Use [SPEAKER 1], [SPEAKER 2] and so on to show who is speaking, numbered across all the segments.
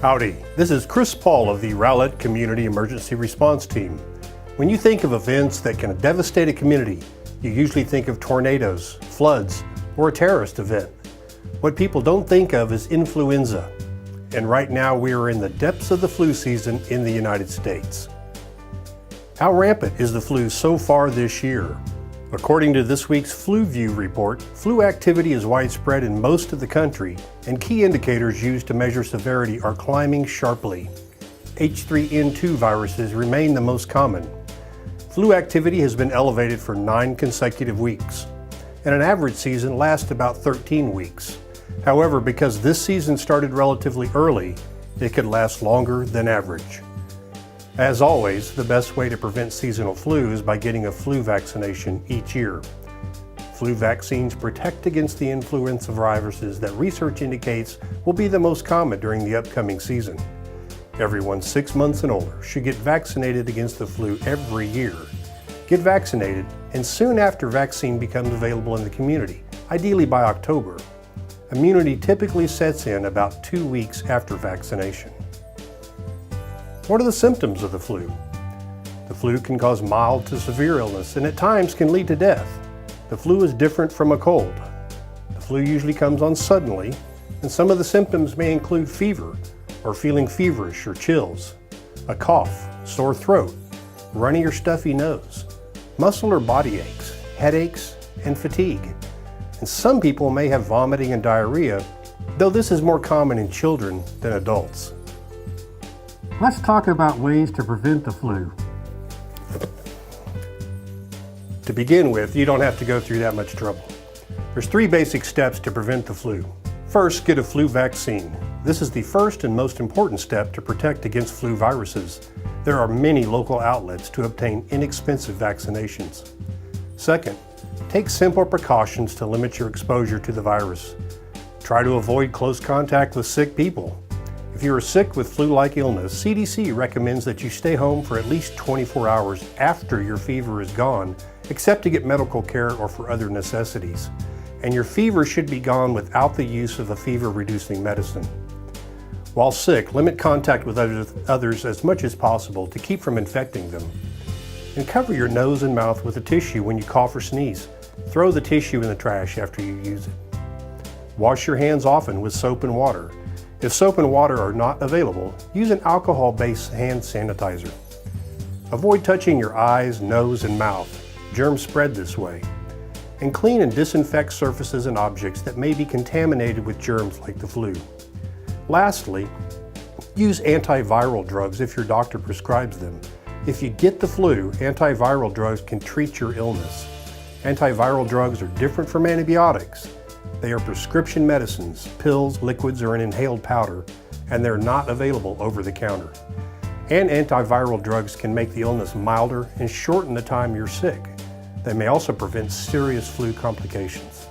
[SPEAKER 1] Howdy, this is Chris Paul of the Rowlett Community Emergency Response Team. When you think of events that can devastate a community, you usually think of tornadoes, floods, or a terrorist event. What people don't think of is influenza. And right now we are in the depths of the flu season in the United States. How rampant is the flu so far this year? According to this week's FluView report, flu activity is widespread in most of the country, and key indicators used to measure severity are climbing sharply. H3N2 viruses remain the most common. Flu activity has been elevated for 9 consecutive weeks, and an average season lasts about 13 weeks. However, because this season started relatively early, it could last longer than average. As always, the best way to prevent seasonal flu is by getting a flu vaccination each year. Flu vaccines protect against the influenza viruses that research indicates will be the most common during the upcoming season. Everyone 6 months and older should get vaccinated against the flu every year. Get vaccinated, and soon after vaccine becomes available in the community, ideally by October. Immunity typically sets in about 2 weeks after vaccination. What are the symptoms of the flu? The flu can cause mild to severe illness and at times can lead to death. The flu is different from a cold. The flu usually comes on suddenly, and some of the symptoms may include fever or feeling feverish or chills, a cough, sore throat, runny or stuffy nose, muscle or body aches, headaches, and fatigue. And some people may have vomiting and diarrhea, though this is more common in children than adults.
[SPEAKER 2] Let's talk about ways to prevent the flu.
[SPEAKER 1] To begin with, you don't have to go through that much trouble. There's 3 basic steps to prevent the flu. First, get a flu vaccine. This is the first and most important step to protect against flu viruses. There are many local outlets to obtain inexpensive vaccinations. Second, take simple precautions to limit your exposure to the virus. Try to avoid close contact with sick people. If you are sick with flu-like illness, CDC recommends that you stay home for at least 24 hours after your fever is gone, except to get medical care or for other necessities. And your fever should be gone without the use of a fever-reducing medicine. While sick, limit contact with others as much as possible to keep from infecting them. And cover your nose and mouth with a tissue when you cough or sneeze. Throw the tissue in the trash after you use it. Wash your hands often with soap and water. If soap and water are not available, use an alcohol-based hand sanitizer. Avoid touching your eyes, nose, and mouth. Germs spread this way. And clean and disinfect surfaces and objects that may be contaminated with germs like the flu. Lastly, use antiviral drugs if your doctor prescribes them. If you get the flu, antiviral drugs can treat your illness. Antiviral drugs are different from antibiotics. They are prescription medicines, pills, liquids, or an inhaled powder, and they're not available over the counter. And antiviral drugs can make the illness milder and shorten the time you're sick. They may also prevent serious flu complications.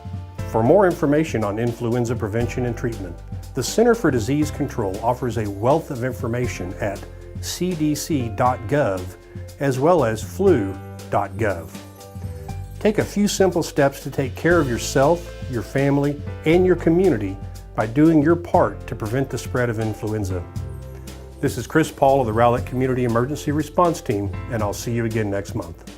[SPEAKER 1] For more information on influenza prevention and treatment, the Center for Disease Control offers a wealth of information at CDC.gov as well as flu.gov. Take a few simple steps to take care of yourself, your family, and your community by doing your part to prevent the spread of influenza. This is Chris Paul of the Rowlett Community Emergency Response Team, and I'll see you again next month.